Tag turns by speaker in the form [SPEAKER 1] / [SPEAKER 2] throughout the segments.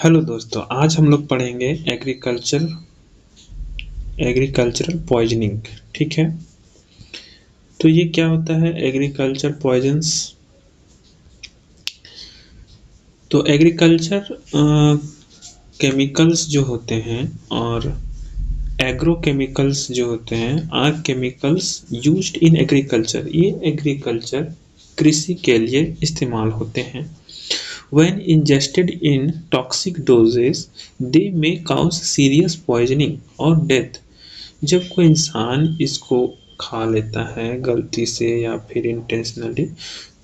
[SPEAKER 1] Hello दोस्तों, आज हम लोग पढ़ेंगे एग्रीकल्चरल पॉइजनिंग। ठीक है, तो ये क्या होता है एग्रीकल्चर पॉइजन्स। तो एग्रीकल्चर केमिकल्स जो होते हैं और एग्रो केमिकल्स जो होते हैं are chemicals used in agriculture. ये एग्रीकल्चर कृषि के लिए इस्तेमाल होते हैं। When ingested in toxic doses, they may cause serious poisoning or death. जब कोई इंसान इसको खा लेता है गलती से या फिर इंटेंशनली,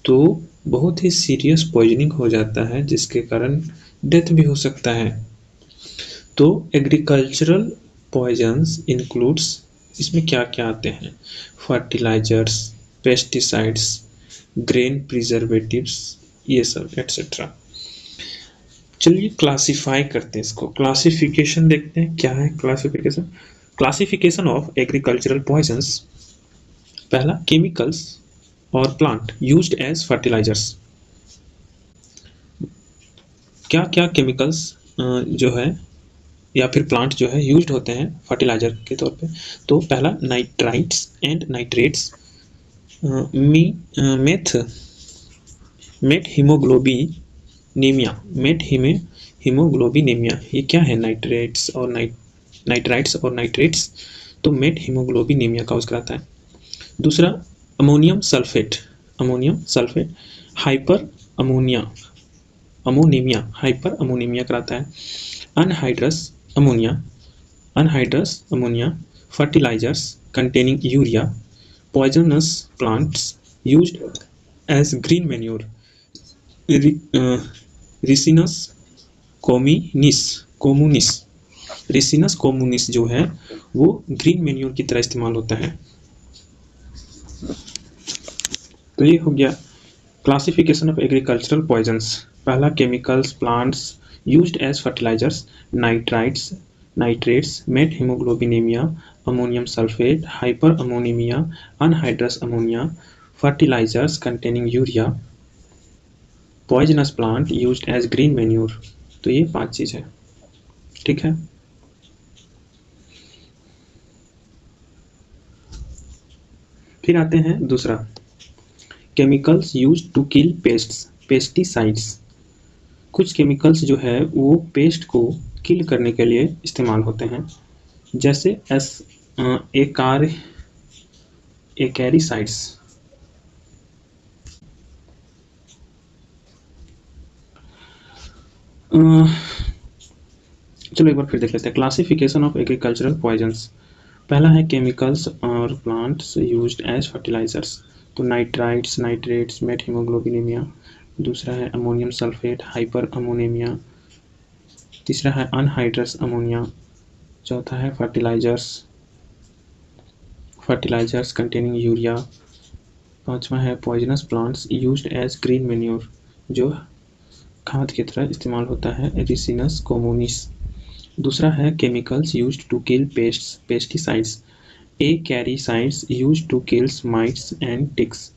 [SPEAKER 1] तो बहुत ही सीरियस पॉइजनिंग हो जाता है जिसके कारण डेथ भी हो सकता है। तो एग्रीकल्चरल पॉइजन्स इंक्लूड्स, इसमें क्या क्या आते हैं, फर्टिलाइजर्स, पेस्टिसाइड्स, ग्रेन प्रिजर्वेटिव्स, ये सब एट्सेट्रा। चलिए क्लासिफाई करते हैं इसको, क्लासिफिकेशन देखते हैं क्या है classification. Classification of agricultural poisons. पहला, केमिकल्स और प्लांट यूज्ड एज फर्टिलाइजर्स। क्या क्या केमिकल्स जो है या फिर प्लांट जो है यूज्ड होते हैं फर्टिलाइजर के तौर पे। तो पहला, नाइट्राइट्स एंड नाइट्रेट्स, मेट हीमोग्लोबिनेमिया। ये क्या है, नाइट्राइट्स और नाइट्रेट्स, तो मेट हीमोग्लोबिनेमिया काउज कराता है। दूसरा, अमोनियम सल्फेट हाइपर अमोनीमिया कराता है। Anhydrous ammonia fertilisers containing urea, poisonous plants used as green manure, ricinus communis जो है वो ग्रीन मैन्योर की तरह इस्तेमाल होता है। तो ये हो गया क्लासिफिकेशन ऑफ एग्रीकल्चरल पॉइजन्स। पहला, chemicals plants used as fertilisers, nitrates, methaemoglobinaemia, ammonium sulphate, hyperammonaemia, anhydrous ammonia, fertilisers containing urea, poisonous plant used as green manure. तो ये 5 चीज है। ठीक है, फिर आते हैं दूसरा, chemicals used to kill pesticides. कुछ केमिकल्स जो है वो पेस्ट को किल करने के लिए इस्तेमाल होते हैं, जैसे एकेरिसाइड्स। चलो एक बार फिर देख लेते हैं क्लासिफिकेशन ऑफ एग्रीकल्चरल पॉइजन्स। पहला है केमिकल्स और प्लांट्स यूज्ड एज फर्टिलाइजर्स, तो नाइट्राइट्स, नाइट्रेट्स, मेट हीमोग्लोबिनेमिया। दूसरा है अमोनियम सल्फेट, हाइपर अमोनेमिया। तीसरा है अनहाइड्रस अमोनिया। चौथा है फर्टिलाइजर्स कंटेनिंग यूरिया। पांचवा है poisonous plants used as green manure, जो खाद की तरह इस्तेमाल होता है, रिसिनस कोमुनिस। दूसरा है chemicals used to kill pesticides, acaricides used to kills mites and ticks.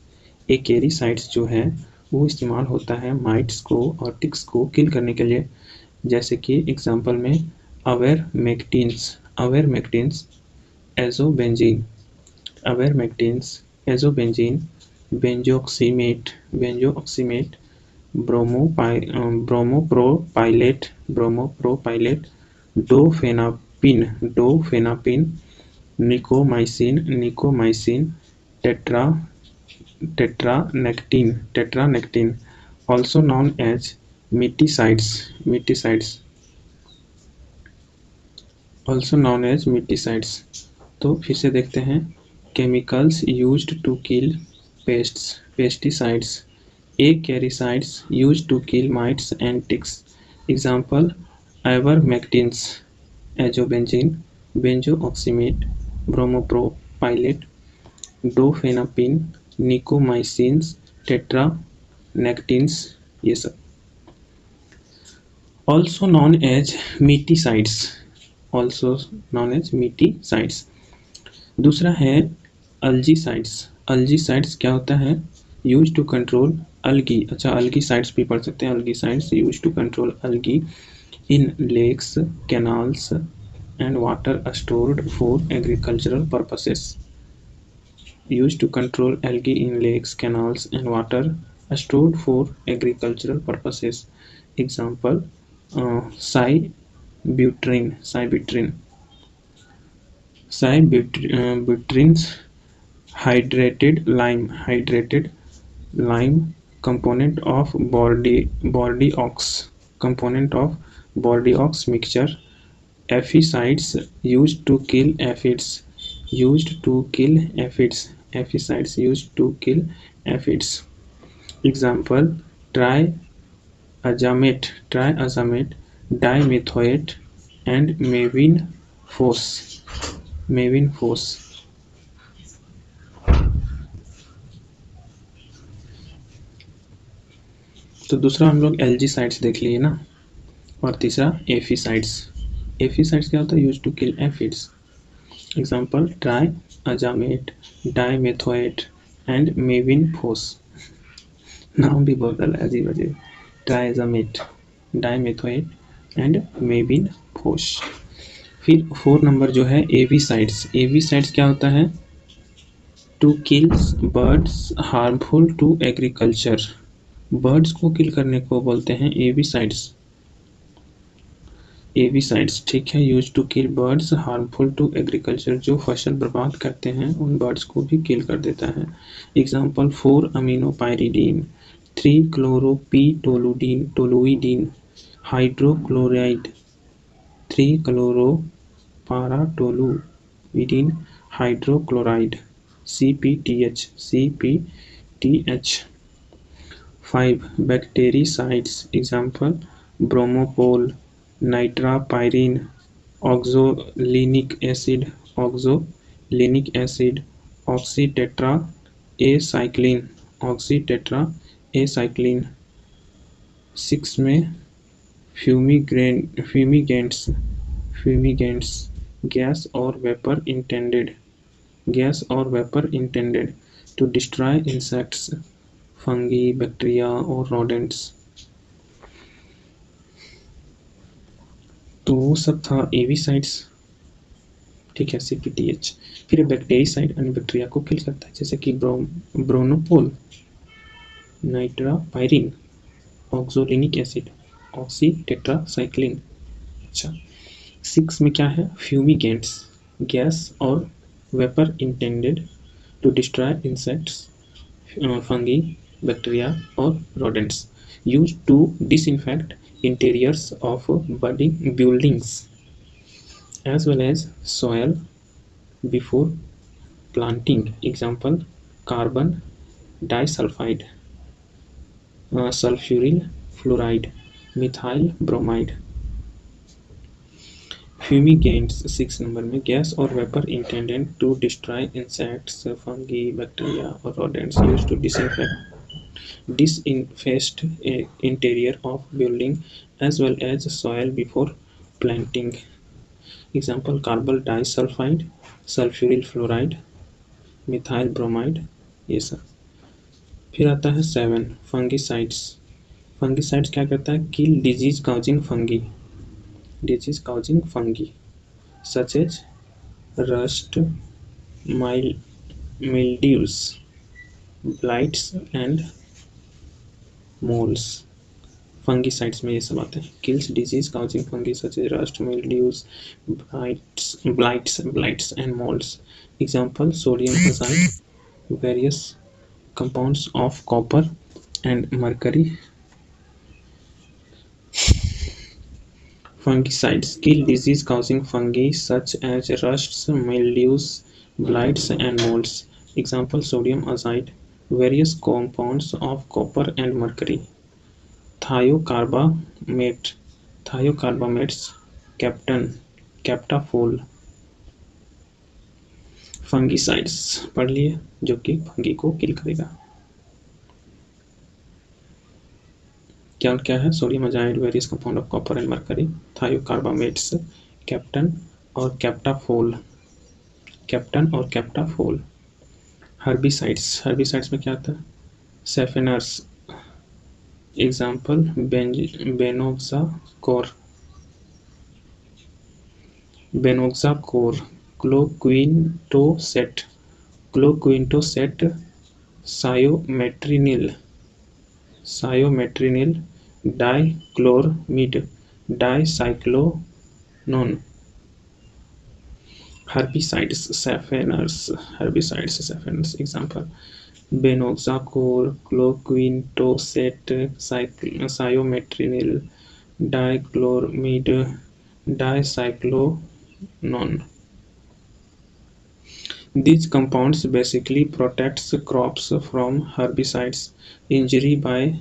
[SPEAKER 1] Acaricides जो है वो इस्तेमाल होता है माइट्स को और टिक्स को किल करने के लिए, जैसे कि एग्जांपल में avermectins, azobenzene, benzoximate, bromopropylate, dofenapyn, nikkomycin, tetranactin, also known as miticides, तो फिर से देखते हैं, chemicals used to kill pesticides, acaricides used to kill mites and ticks. Example, ivermectins, azobenzene, benzoximate, bromopropylate, dofenapyn, nikkomycins, tetranactins, ये सब। also known as miticides। दूसरा है अल्जीसाइड्स क्या होता है, यूज टू कंट्रोल अलगी। अच्छा, अलगीसाइड्स भी पढ़ सकते हैं, algicides use to control algae in lakes, canals, and water stored for agricultural purposes. Used to control algae in lakes, canals, and water stored for agricultural purposes. Example: Sibutrin. Sibutrin's hydrated lime component of Bordeaux mixture. Herbicides used to kill aphids. Herbicides used to kill aphids. Example: triazamate, dimethoate, and Mavenfos. तो दूसरा हम लोग एल्जीसाइड्स देख लिए ना, और तीसरा एफिसाइड्स। एफिसाइड्स क्या होता है? Use to kill aphids. Example: triazamate, dimethoate and mevinphos. नाम भी बहुत अजीब अजीब। Triazamate, dimethoate and mevinphos. फिर 4 नंबर जो है एविसाइड्स। एविसाइड्स क्या होता है? To kills birds harmful to agriculture. Birds को किल करने को बोलते हैं एविसाइड्स। एविसाइड्स, ठीक है, use to kill birds harmful to agriculture. जो फसल बर्बाद करते हैं उन बर्ड्स को भी किल कर देता है। Example: four aminopyridine, three chloro p toluidine, hydrochloride, three chloro para toluidine hydrochloride, CPTH। 5. Bactericides. Example: bronopol, nitrapyrin, oxolinic acid, oxytetracycline. 6 में फ्यूमिगेंट्स, गैस और vapour intended to destroy insects, fungi, bacteria और रोडेंट्स। तो वो सब था एविसाइड्स, ठीक है, CPTH। फिर बैक्टीरियासाइड अन्य बैक्टीरिया को किल करता है, जैसे कि bronopol, nitrapyrin, oxolinic acid, oxytetracycline. अच्छा, 6 में क्या है? फ्यूमिगेंट्स, गैस और vapour intended to destroy insects, fungi, bacteria और rodents. Use to disinfect interiors of buildings as well as soil before planting. Example: carbon disulfide, sulfuryl fluoride, methyl bromide। Fumigants 6 number में gas और vapour intended to destroy insects, fungi, bacteria और rodents. Use to disinfest interior of building as well as soil before planting. Example: carbon disulfide, sulfuryl fluoride, methyl bromide, ये सब। फिर आता है 7 fungicides. Fungicides क्या करता है? Kill disease causing fungi such as rust, mildews, blights and moulds. Fungicides में ये सब आते हैं। Kills disease causing fungi such as rust, mildews, blights and moulds. Example: sodium azide, various compounds of copper and mercury. Fungicides kill disease causing fungi such as rust, mildews, blights and moulds. Example: sodium azide, various compounds of copper and mercury. Thiocarbamates, Captafol। Fungicides पढ़ लिए, जो कि fungi को किल करेगा। क्या है? Sodium azide, various compound of copper and mercury, thiocarbamates, captan और captafol. Herbicides में क्या आता है? Safeners. Example: benoxacor, benoxacor, cloquintocet, cloquintocet, cyometrinil, cyometrinil, dichlormid, dicyclonon, herbicides, example, benoxacore, cloquintoset, cymetrinil, dichloromide, dicyclonone. These compounds basically protects crops from herbicides injury by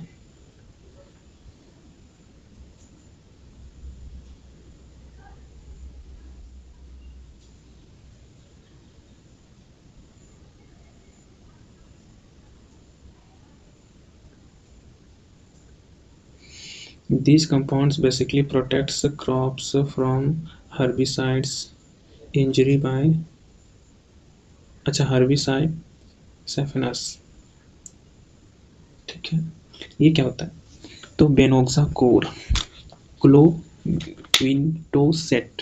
[SPEAKER 1] These compounds basically protects crops from herbicides injury by अच्छा herbicide saphenous. ठीक है, ये क्या होता है? तो बेनोक्साकोर, cloquintocet,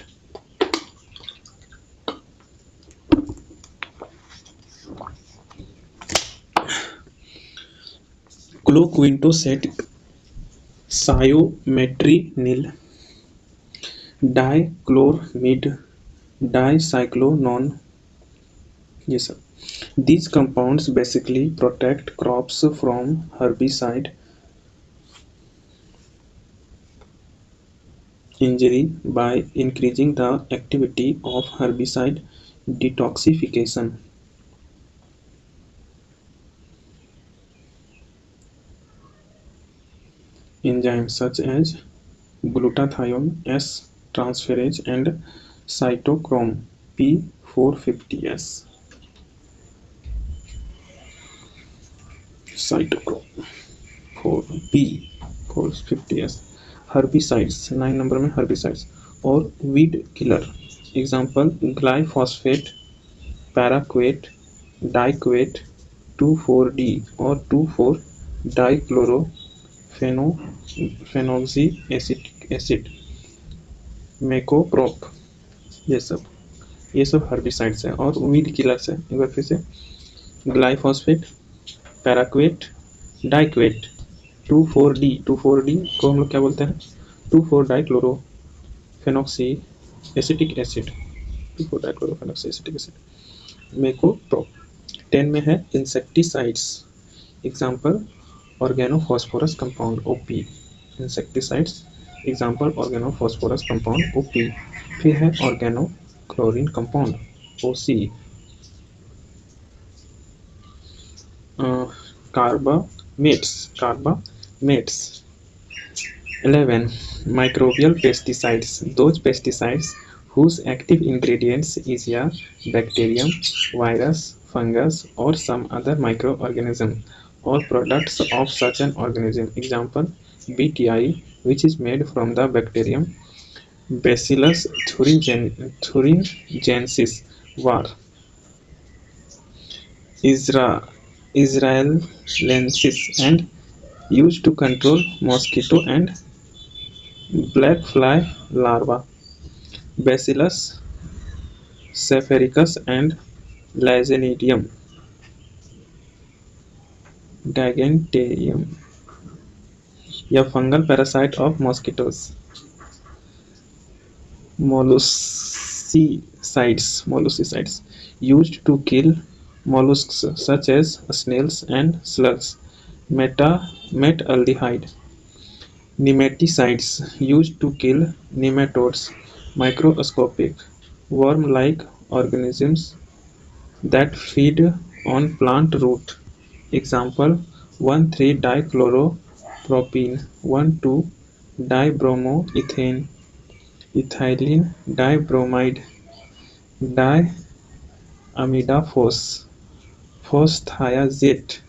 [SPEAKER 1] cloquintocet, सायोमेट्रिनिल, dichlormid, डाइसाइक्लोनोन, ये सब। These compounds basically protect crops from herbicide injury by increasing the activity of herbicide detoxification. Enzymes such as glutathione S transferase and cytochrome P450S. cytochrome 4P450S। herbicides 9 number में herbicides और weed killer example glyphosate, paraquat, diquat, 2,4-D और 2,4 डाइक्लोरोफेनोक्सी acid, मेकोप्रोप, ये सब herbicides हैं और weed killers हैं। एक बार फिर से, ग्लाइफॉस्फेट, पैराक्वेट, डाइक्वेट, 2,4-D को हम लोग क्या बोलते हैं? 2,4 डाइक्लोरोफेनोक्सी एसिटिक एसिड, 2,4 डाइक्लोरोफेनोक्सी एसिटिक एसिड, मेकोप्रोप। 10 में है insecticides example organophosphorus compound OP, insecticides example organophosphorus compound OP। फिर है organochlorine compound OC। Carbamates 11 microbial pesticides, those pesticides whose active ingredients is a bacterium, virus, fungus or some other microorganism or products of such an organism. Example, BTI, which is made from the bacterium Bacillus thuringiensis var. Israelensis and used to control mosquito and black fly larva. Bacillus sapharicus and Lysenidium giganteum, a fungal parasite of mosquitoes. Molluscicides used to kill mollusks such as snails and slugs. Metaldehyde. Nematicides used to kill nematodes, microscopic worm-like organisms that feed on plant root. Example, 1,3-dichloropropene, 1,2-dibromoethane, ethylene dibromide, diamidafos, phosphazate,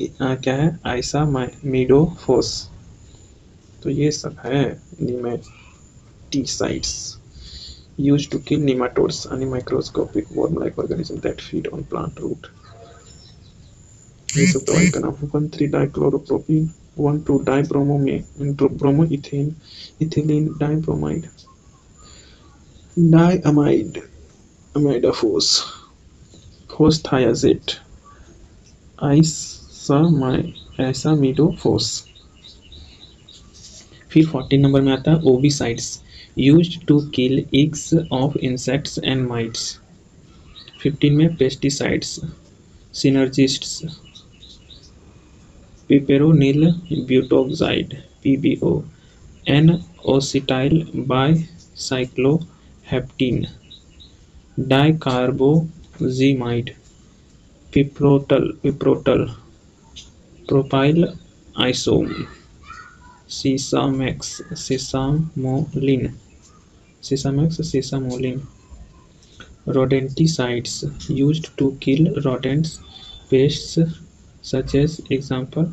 [SPEAKER 1] क्या है? आइसामिडोफोस। तो ये सब है नेमेटिसाइड्स used to kill nematodes and microscopic worm-like organisms that feed on plant root. ये सब दवाई का नाम है 1,3-dichloropropene, 1 2 bromo ethane ethylene dibromide diamide amidaphos fosthiazate isamidofos. फिर 14 नंबर में आता है ovicides used to kill eggs of insects and mites. 15 में pesticides synergists piperonyl butoxide PBO N octyl bicycloheptene dicarboximide piprotal propyl isome sesamolin rodenticides used to kill rodents pests such as example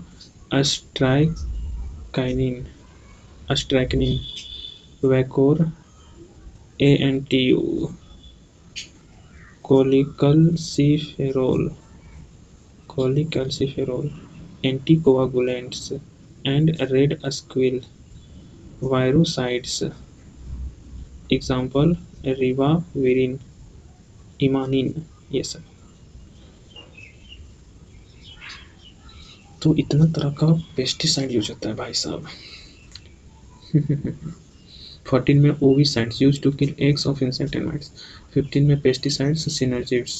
[SPEAKER 1] strychnine vacor antu cholecalciferol anticoagulants and red squirrel virucides example ribavirin imanin ये सब। तो इतना तरह का pesticide use होता है भाई साहब। 14 में ovicides use to kill eggs of insect and mites. 15 में पेस्टिसाइड्स सिनर्जिड्स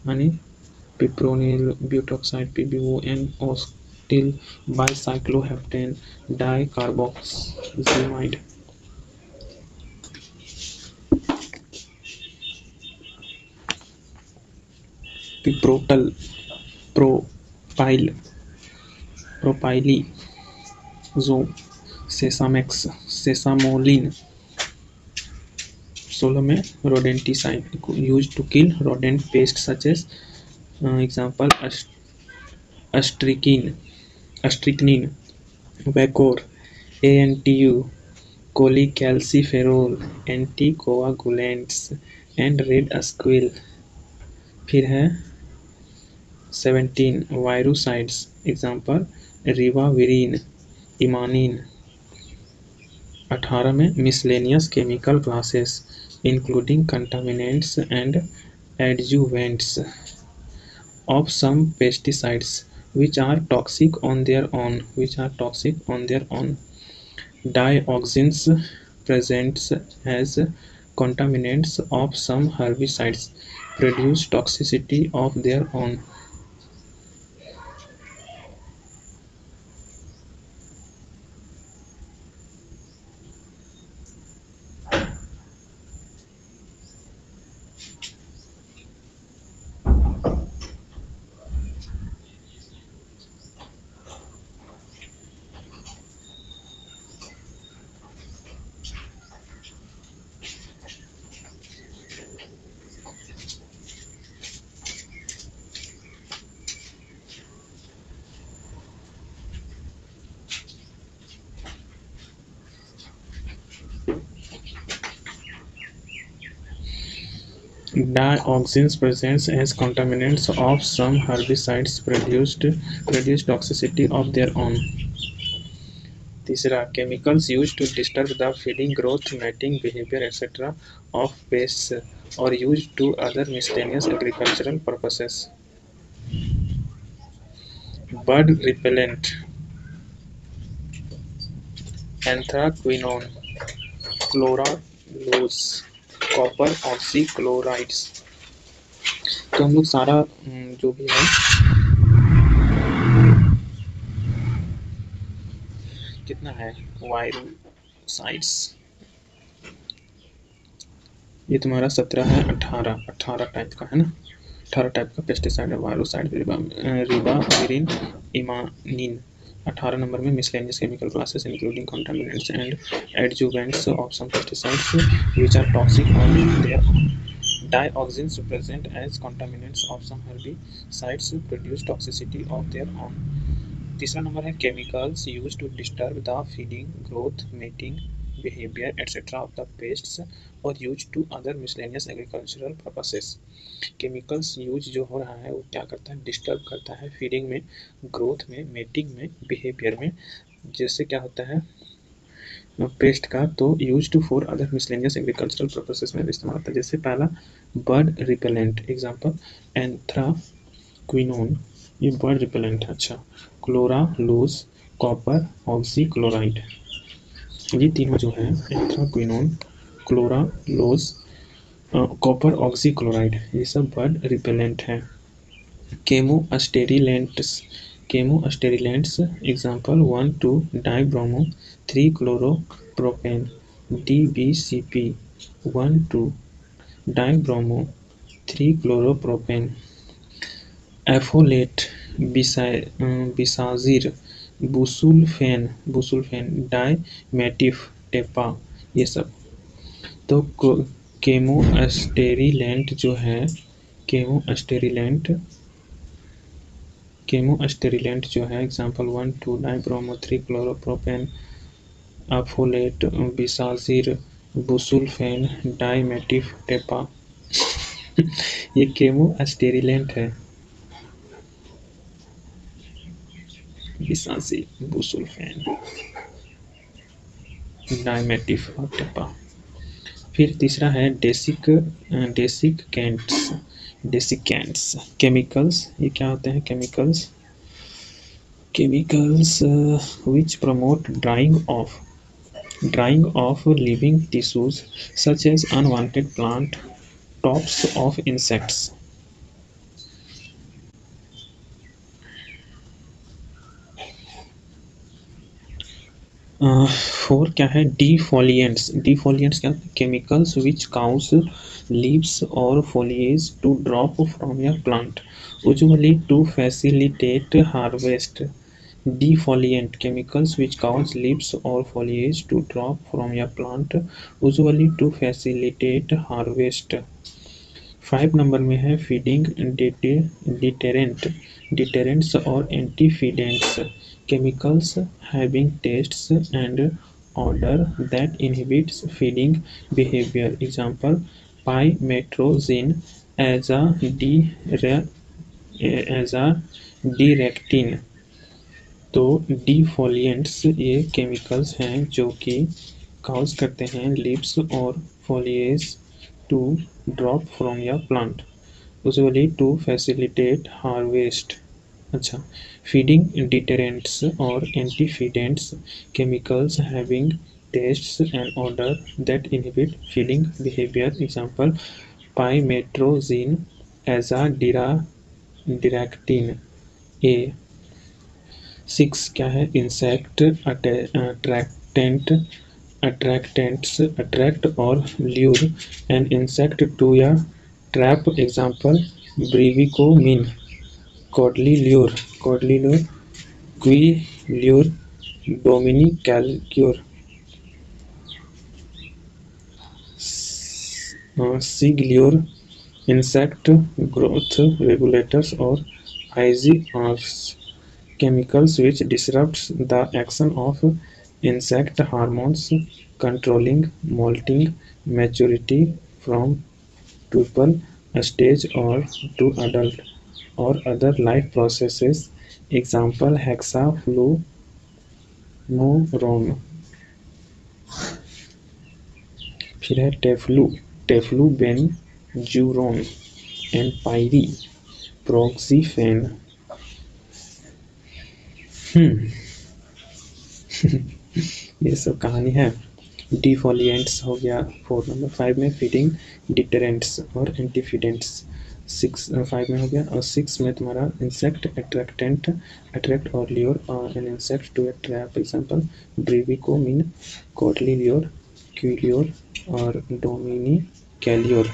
[SPEAKER 1] यानी पिप्रोनिल ब्यूटोक्साइड पीबीओ एन ओस्टिल बाइसाइक्लोहेप्टेन डाइकार्बोक्सिमाइड। पिप्रोटल प्रोपाइलीजोम सेसामेक्स सेसामोलिन। 16 में rodenticide use to kill rodent pest such as example strychnine vacor ANTU cholecalciferol anticoagulants and red squill. फिर है 17 virucides example ribavirin imanin. 18 में miscellaneous chemical classes including contaminants and adjuvants of some pesticides which are toxic on their own. Dioxins present as contaminants of some herbicides produce toxicity of their own. Dioxins present as contaminants of some herbicides produce toxicity of their own. तीसरा chemicals used to disturb the feeding, growth, mating, behavior, etc. of pests or used to other miscellaneous agricultural purposes. Bird repellent, anthraquinone, chloralose, copper oxychlorides. तो हम लोग सारा जो भी है कितना है वायरुसाइड्स ये तुम्हारा 17 है 18 टाइप का है ना 18 टाइप का पेस्टिसाइड है वायरुसाइड रिबाविरिन इमानिन। 18 नंबर में miscellaneous chemical classes including contaminants and adjuvants of some pesticides which are toxic on their own. Dioxins present as contaminants of some herbicides produce toxicity of their own. तीसरा number है chemicals used to disturb the feeding, growth, mating, behavior, etc. of the pests or used to other miscellaneous agricultural purposes. Chemicals use जो हो रहा है वो क्या करता है डिस्टर्ब करता है फीडिंग में, ग्रोथ में, मेटिंग में, बिहेवियर में जैसे क्या होता है पेस्ट का, तो used for other miscellaneous agricultural purposes में भी इस्तेमाल होता है। जैसे पहला बर्ड रिपेलेंट, एग्जांपल एंथ्राक्विनोन, ये बर्ड रिपेलेंट है। अच्छा, क्लोरालूस, कॉपर ऑक्सी क्लोराइड, ये तीनों जो है anthraquinone, chloralose, copper oxychloride, ये सब बर्ड रिपेलेंट हैं। Chemosterilants, chemosterilants example 1,2 dibromo 3 chloropropane, DBCP 1,2 dibromo 3 chloropropane, apholate, bisazir, busulfan, dimetif tepa, ये सब। तो केमोस्टेरिलेंट जो है, केमोस्टेरिलेंट केमोस्टेरिलेंट जो है example 1,2 dibromo 3 chloropropane, apholate, bisazir, busulfan, dimetif tepa, ये केमोस्टेरिलेंट है। बिसाजीर, बुसुल्फेन, डाइमेटिफ और टेपा। फिर तीसरा है डेसिकेंट्स केमिकल्स। ये क्या होते हैं chemicals? Chemicals which promote drying of living tissues such as unwanted plant tops of insects. Four क्या है? डिफोलिएंट्स क्या? केमिकल्स विच काउज लीव्स और foliage to drop from your plant usually to facilitate harvest. Defoliant chemicals which cause leaves or foliage to drop from your plant usually to facilitate harvest. 5 number में है feeding deterrents और antifeedants, chemicals having tests and order that inhibits feeding behaviour, example pymetrozine azadirachtin. तो defoliants ये chemicals हैं जो कि cause करते हैं लीव्स और foliage to drop from your plant usually to facilitate harvest. अच्छा, फीडिंग डिटेरेंट्स और antifeedants, chemicals having tests and order that inhibit feeding behaviour, example pymetrozine azadirachtin ए। 6 क्या है? Insect attractants attract or lure an insect to a trap, example brevicomine, codly lure, qui lure, dominicalcure, sig lure, insect growth regulators or IGRs, chemicals which disrupts the action of insect hormones controlling molting maturity from pupal stage or to adult or other life processes, example hexafluorone। फिर है टेफ्लूबेंजुरोन and पायरीप्रोक्सीफेन। ये सब कहानी है। डिफोलिएंट्स हो गया 4 number. 5 में feeding deterrents और एंटीफीडेंट्स 5 में हो गया। और 6 में तुम्हारा इंसेक्ट अट्रैक्ट और lure an insect to a trap, example brevicomin, codlelure, cuelure और डोमिनी कैलियोर,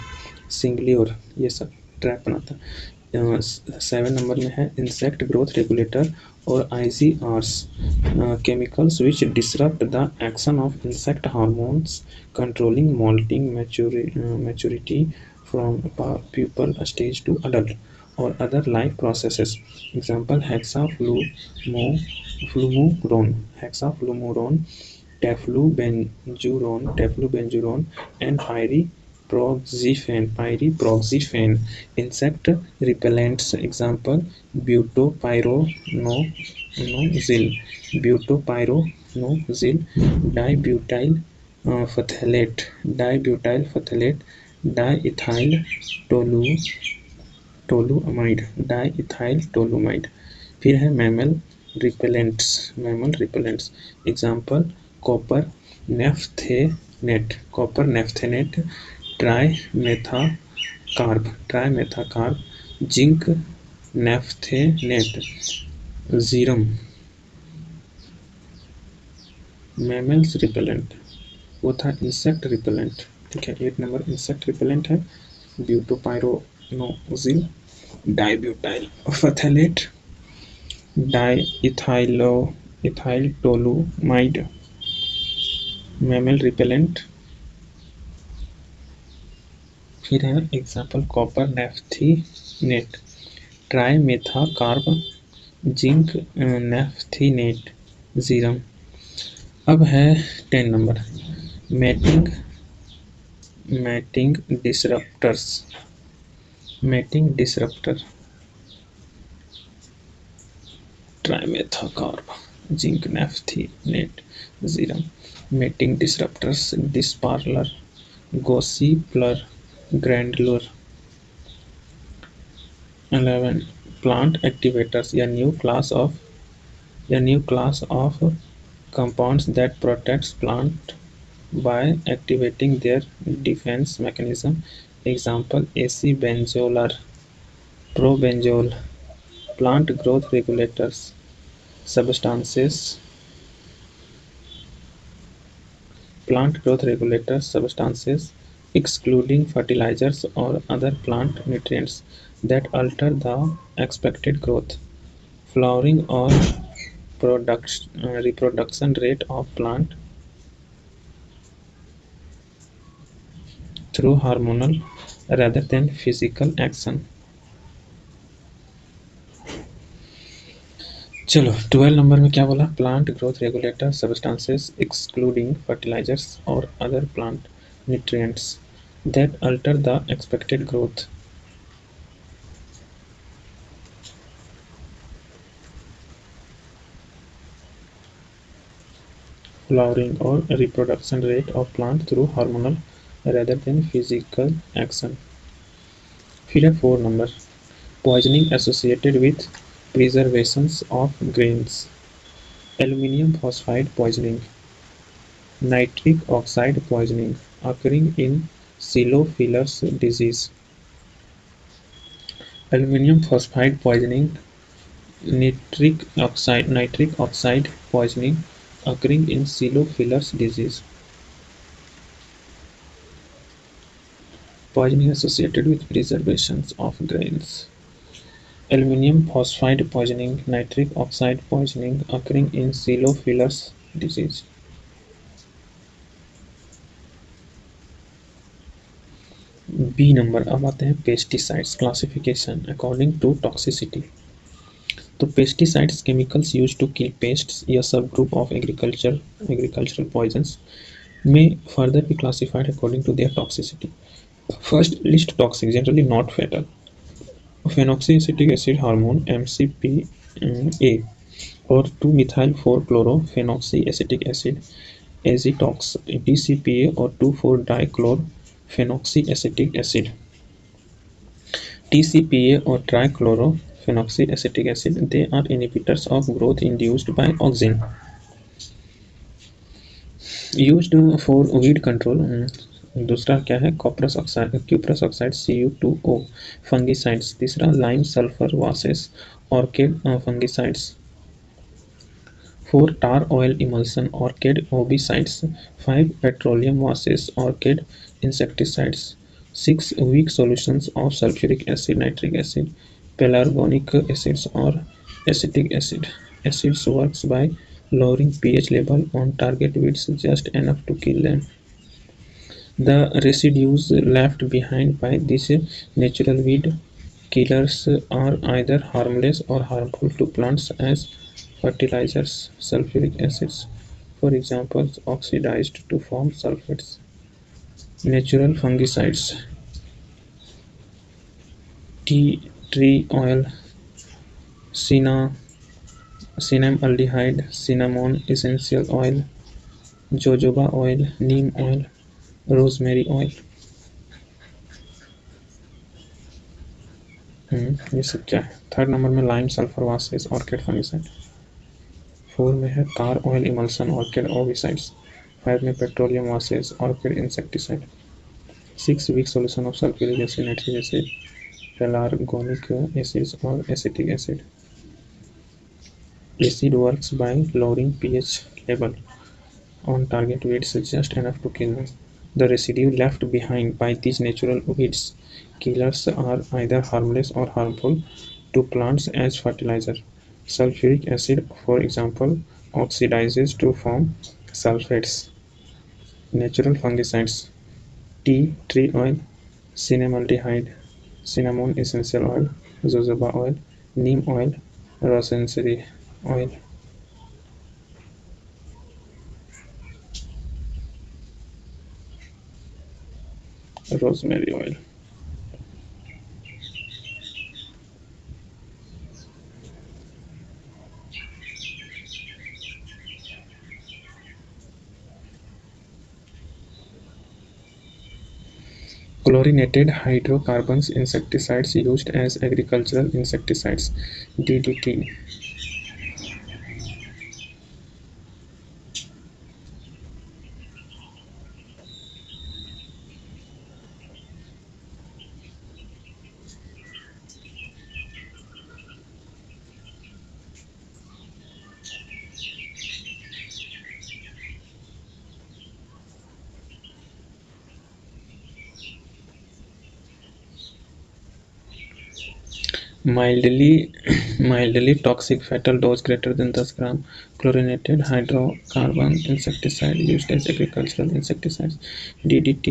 [SPEAKER 1] सिंगलियोर, ये सब ट्रैप बनाता है। 7 नंबर में है इंसेक्ट ग्रोथ रेगुलेटर और IGRs, chemicals which disrupt the action of insect hormones controlling molting maturity from pupal stage to adult or other life processes, example hexafluorone, teflubenzuron and Proxyfen, pyriproxyfen, insect repellents. Example: butopyronozil, butopyronozil, dibutyl phthalate, dibutyl phthalate, diethyl toluamide, diethyl toluamide. फिर है mammal repellents. Example: copper naphthenate, trimethacarb, zinc naphthenate, ziram. Mammals repellent वो था insect repellent. ठीक है, 8 number insect repellent है butopyronoxyl, dibutyl phthalate, ethyl toluamide. Mammal repellent. फिर है example: copper naphthenate, trimethacarb, zinc naphthenate, ziram. अब है 10 number mating disrupter, trimethacarb, zinc naphthenate, ziram. Mating disruptors: disparlure, gossyplure, grandlure. 11 plant activators, या new class of compounds that protects plant by activating their defense mechanism. Example: acbenzolar, probenzoal. Plant growth regulators substances excluding fertilizers or other plant nutrients that alter the expected growth, flowering or reproduction rate of plant through hormonal rather than physical action. चलो 12 number में क्या बोला? Plant growth regulator substances excluding fertilizers और other plant nutrients that alter the expected growth. flowering or reproduction rate of plant through hormonal rather than physical action. फिर है 4 number poisoning associated with preservations of grains, aluminium phosphide poisoning, nitric oxide poisoning occurring in silo fillers disease. Aluminium phosphide poisoning, nitric oxide poisoning occurring in silo fillers disease. Poisoning associated with preservations of grains, aluminium phosphide poisoning, nitric oxide poisoning occurring in silo fillers disease. B number. अब आते हैं pesticides classification according to toxicity. तो pesticides chemicals use to kill pests या subgroup of agricultural poisons may further be classified according to their toxicity. First, least toxic, generally not fatal. Phenoxyacetic acid hormone MCPA or 2-methyl-4-chlorophenoxyacetic acid azitox DCPA or 2,4-dichlorophenoxyacetic acid TCPA or trichlorophenoxyacetic acid. They are inhibitors of growth induced by auxin. Used for weed control. दूसरा क्या है? कॉपरस oxide Cu2O fungicides. तीसरा lime sulphur washes orchid fungicides. 4 tar oil emulsion orchid herbicides. 5 petroleum washes orchid insecticides. 6 weak solutions of sulfuric acid, nitric acid, pelargonic acids or acetic acid. Acids works by lowering pH level on target weeds just enough to kill them. The residues left behind by these natural weed killers are either harmless or harmful to plants as fertilizers. Sulfuric acids, for example, oxidized to form sulfates. Natural fungicides, tea tree oil, cinna cinnamaldehyde, cinnamon essential oil, jojoba oil, neem oil, rosemary oil. ये सब क्या है? Third number में lime sulphur washes orchid fungicide. 4 में है तार oil emulsion orchid ovicides. 5 में petroleum washes orchid insecticide. 6 weak solution of sulphuric acid, nitric acid, pelargonic acids और acetic acid. Acid works by lowering pH level on target weeds just enough to kill them. The residue left behind by these natural weeds killers are either harmless or harmful to plants as fertilizer. Sulfuric acid, for example, oxidizes to form sulfates. Natural fungicides: tea tree oil, cinemaldehyde, cinnamon essential oil, jojoba oil, neem oil, rosemary oil. Rosemary oil. Chlorinated hydrocarbons insecticides used as agricultural insecticides. DDT. Mildly toxic, fatal dose greater than 10 gram. Chlorinated hydrocarbon insecticide used as agricultural insecticides. DDT,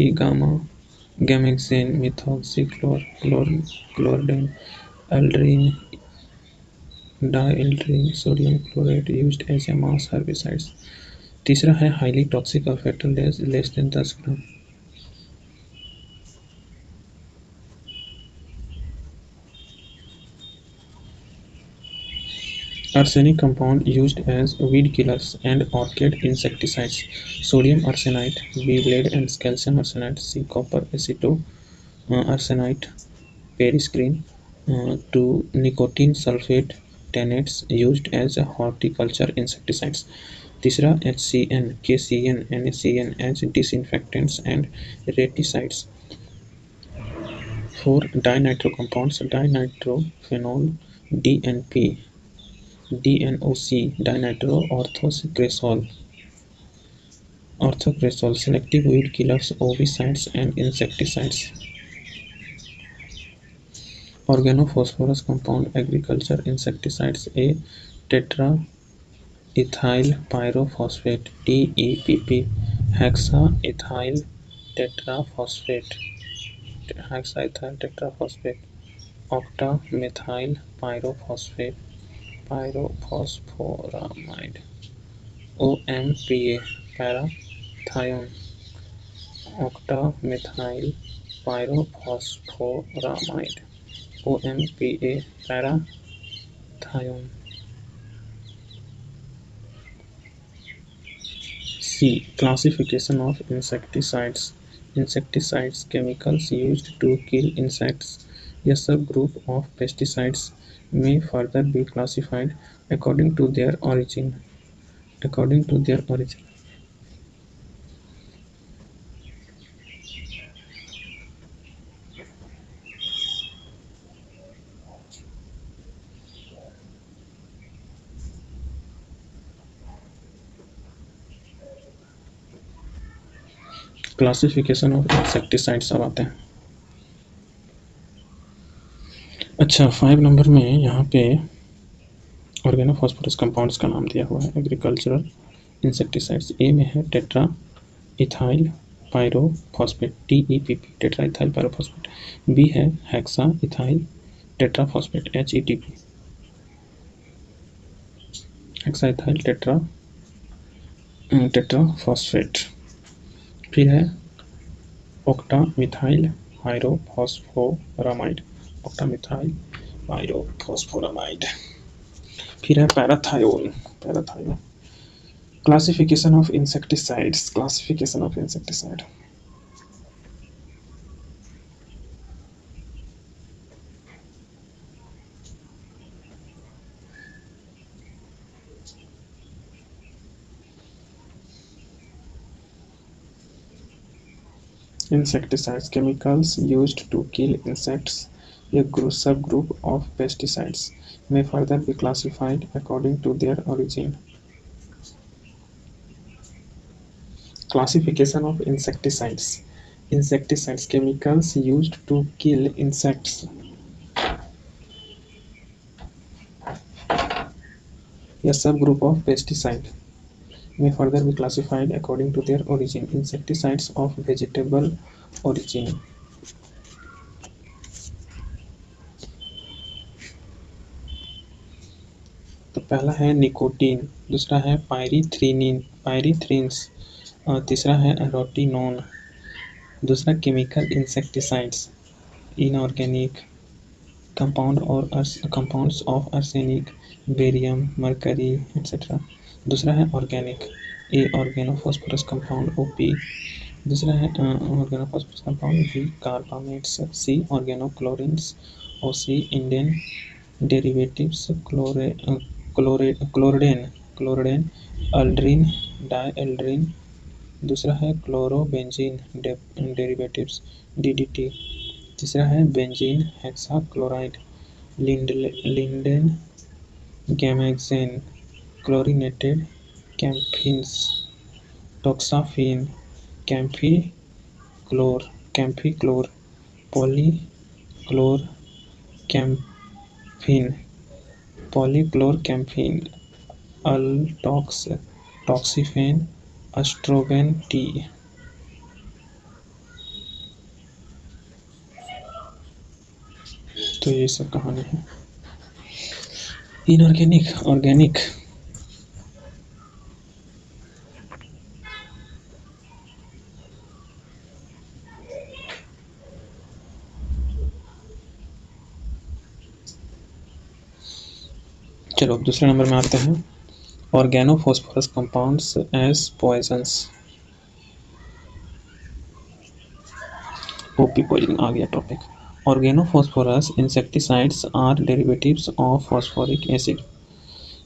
[SPEAKER 1] gamexine, methoxychlor, chlordane, aldrin, dieldrin, sodium chloride used as a mass herbicides. तीसरा है highly toxic और फेटल days less than 10 gram. Arsenic compound used as weed killers and orchid insecticides. Sodium arsenite, B blade and calcium arsenite, C copper aceto arsenite, periscreen, 2 nicotine sulfate tannates used as horticulture insecticides. तीसरा HCN, KCN, NaCN as disinfectants and reticides. 4 dinitro compounds, dinitrophenol, DNP, DNOC, orthocresol, selective weed killers, herbicides and insecticides. Organophosphorus compound, agriculture insecticides, A tetraethyl pyrophosphate, TEPP, hexaethyl tetraphosphate, octamethyl pyrophosphoramide, OMPA, parathione, octamethyl pyrophosphoramide, OMPA, parathione. C. Classification of insecticides. Insecticides, chemicals used to kill insects. A subgroup of pesticides may further be classified according to their origin. Classification of insecticides अब आते हैं. अच्छा, 5 number में यहाँ पे organophosphorus compounds का नाम दिया हुआ है एग्रीकल्चरल इंसेक्टिसाइड्स. ए में है tetra ethyl pyrophosphate, TEPP, tetra ethyl pyrophosphate. B है hexa ethyl tetraphosphate, HETP, hexa ethyl tetraphosphate. फिर है octamethyl pyrophosphoramide, octamethyl pyrophosphoramide। फिर है parathiol, parathiol. Classification of insecticides, classification of insecticide. Insecticides, chemicals used to kill insects, a subgroup of pesticides, may further be classified according to their origin. Classification of insecticides. Insecticides, chemicals used to kill insects, a subgroup of pesticide, may further be classified according to their origin. Insecticides of vegetable origin. तो पहला है nicotine, दूसरा है पायरीथ्रिन्स, और तीसरा है रोटिनोन। दूसरा chemical insecticides, inorganic compound और compounds of arsenic, barium, mercury etcetera. दूसरा है ऑर्गेनिक, ए ऑर्गेनोफॉस्फोरस कंपाउंड ओपी। दूसरा है ऑर्गेनोफॉस्फोरस कंपाउंड बी कार्बामेट्स, सी ऑर्गेनोक्लोरिन्स और सी इंडियन डेरिवेटिव्स क्लोरेडेन, अल्ड्रीन, डायएल्ड्रीन। दूसरा है क्लोरोबेंजीन डेरिवेटिव्स डीडीटी। तीसरा है benzene hexachloride, lindane gammexane, chlorinated camphenes, toxaphene, camphechlor, polychlorcamphene, alltox, toxiphene, strobane T. तो ये सब कहानी है। Inorganic, organic. चलो दूसरे नंबर में आते हैं, organophosphorus compounds as poisons. OP poison आ गया topic. Organophosphorus insecticides are derivatives of phosphoric acid.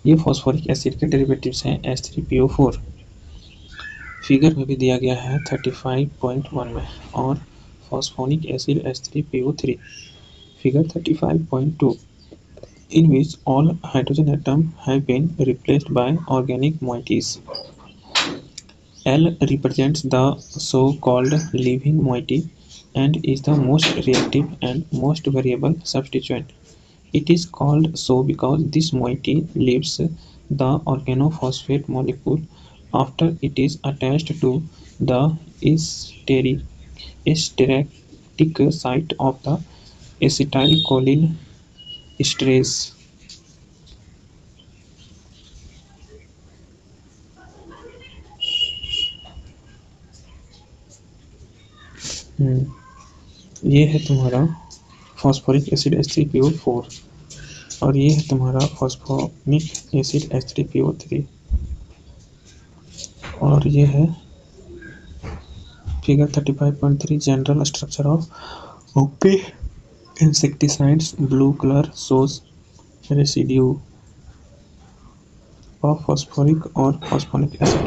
[SPEAKER 1] ये फॉस्फोरिक एसिड के डेरिवेटिव्स हैं H3PO4। फिगर में भी दिया गया है 35.1 में। और phosphonic acid H3PO3, figure 35.2, in which all hydrogen atoms have been replaced by organic moieties. L represents the so-called living moiety and is the most reactive and most variable substituent. It is called so because this moiety leaves the organophosphate molecule after it is attached to the stereotic site of the acetylcholine esterase. ये है तुम्हारा phosphoric acid H3PO4 और ये है तुम्हारा phosphonic acid H3PO3 और ये है figure 35.3 general structure of OP insecticides. Blue colour shows residue of phosphoric और phosphonic acid.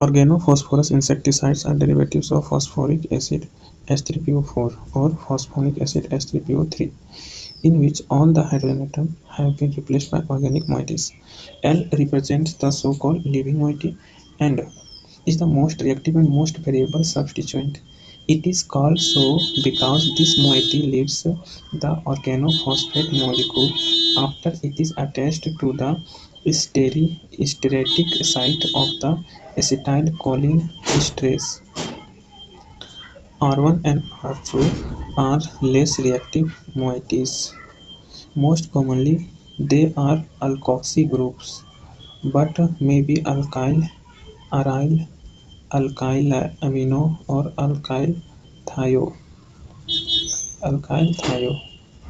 [SPEAKER 1] Organophosphorus insecticides are derivatives of phosphoric acid H3PO4 or phosphonic acid H3PO3, in which all the hydrogen atoms have been replaced by organic moieties. L represents the so-called living moiety and is the most reactive and most variable substituent. It is called so because this moiety leaves the organophosphate molecule after it is attached to the stereotic site of the acetylcholine esterase. R1 and R2 are less reactive moieties. Most commonly They are alkoxy groups, but may be alkyl, aryl, alkyl amino, or alkyl thio. Alkyl thio.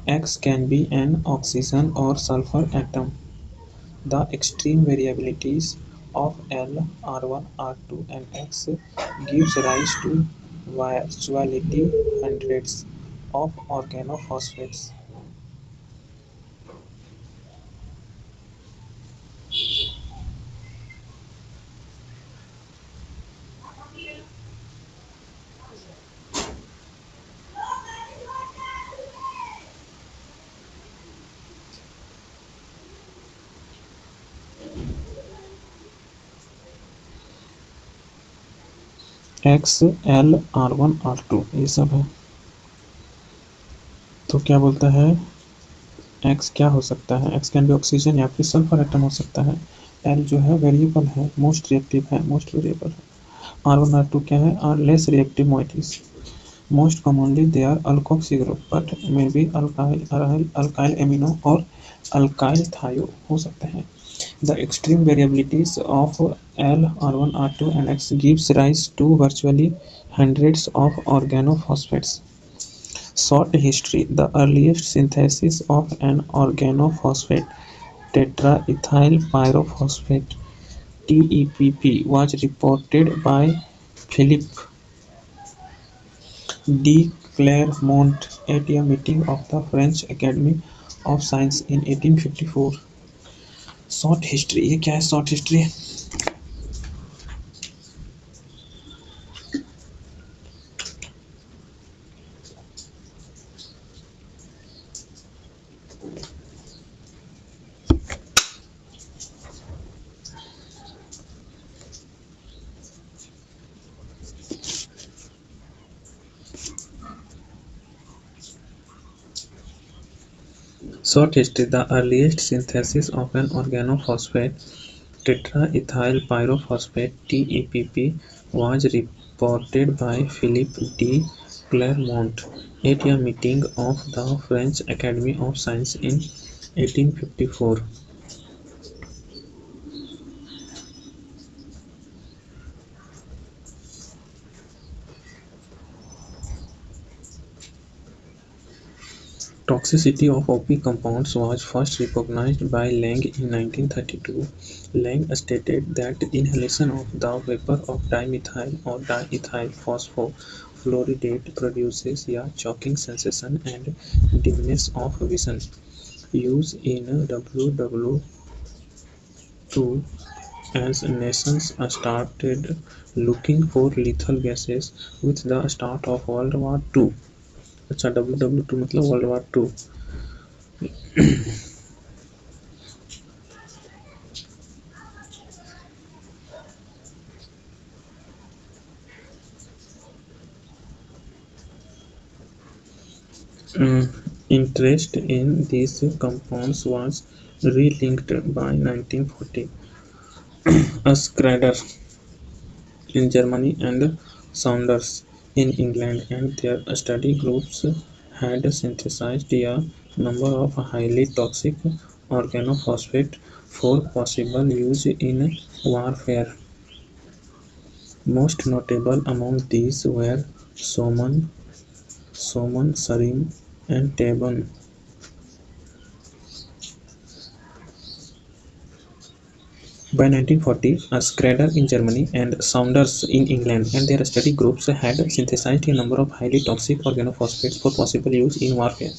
[SPEAKER 1] X can be an oxygen or sulfur atom. The extreme variabilities of L, R1, R2, and X gives rise to virtuality hundreds of organophosphates. X, L, R1, R2 ये सब है। तो क्या बोलता है, x क्या हो सकता है, एक्स कैन बी ऑक्सीजन या फिर सल्फर एटम हो सकता है। एल जो है वेरिएबल है, मोस्ट रिएक्टिव है, मोस्ट वेरिएबल है। आर वन आर टू क्या है, R less reactive moieties. Most commonly they are alkoxy group but may be alkyl alkyl amino और अल्काइल थायो हो सकते हैं। The extreme variabilities of L R one R two and X gives rise to virtually hundreds of organophosphates. Short history: the earliest synthesis of an organophosphate, tetraethyl pyrophosphate (TEPP), was reported by Philippe de Clermont at a meeting of the French Academy of Science in 1854. Short history, ये क्या है short history? Short history: the earliest synthesis of an organophosphate, tetraethyl pyrophosphate (TEPP), was reported by Philippe de Clermont at a meeting of the French Academy of Science in 1854. Toxicity of OP compounds was first recognized by Lang in 1932. Lang stated that inhalation of the vapor of dimethyl or diethyl phosphofluoridate produces a choking sensation and dimness of vision. Use in WW2 as nations started looking for lethal gases with the start of World War II. अच्छा, WW2 मतलब world war two. Interest in these compounds was relinked by 1940. Schrader in Germany and Saunders in England and their study groups had synthesized a number of highly toxic organophosphates for possible use in warfare. Most notable among these were Soman, Sarin, and Taban. By 1940, Schrader in Germany and Saunders in England and their study groups had synthesized a number of highly toxic organophosphates for possible use in warfare.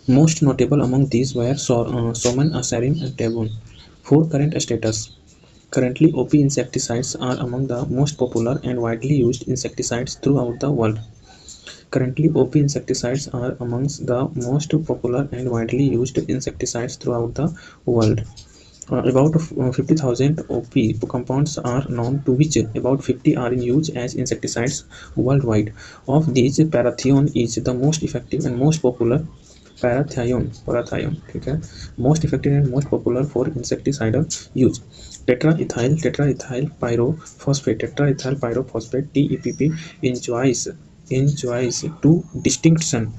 [SPEAKER 1] Most notable among these were Soman, Sarin, and Taban. For current status: currently, OP insecticides are among the most popular and widely used insecticides throughout the world. Currently, OP insecticides are amongst the most popular and widely used insecticides throughout the world. About 50,000 OP compounds are known, to which about 50 are in use as insecticides worldwide. Of these, parathion is the most effective and most popular. Parathion, ठीक है, most effective and most popular for insecticidal use. Tetraethyl pyrophosphate (TEPP) enjoys two distinction.